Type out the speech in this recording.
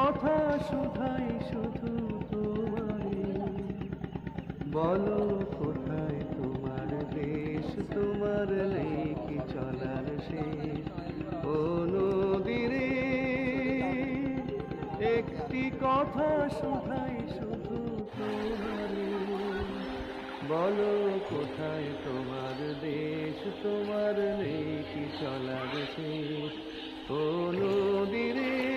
কথা শুধাই শুধু তোমারে, বলো কোথায় তোমার দেশ, তোমার লেকি চলার শেষ। ও নদীরে একটি কথা শুধাই শুধু তোমারে, বলো কোথায় তোমার দেশ, তোমার লেকি চলার শেষ। ও নদীরে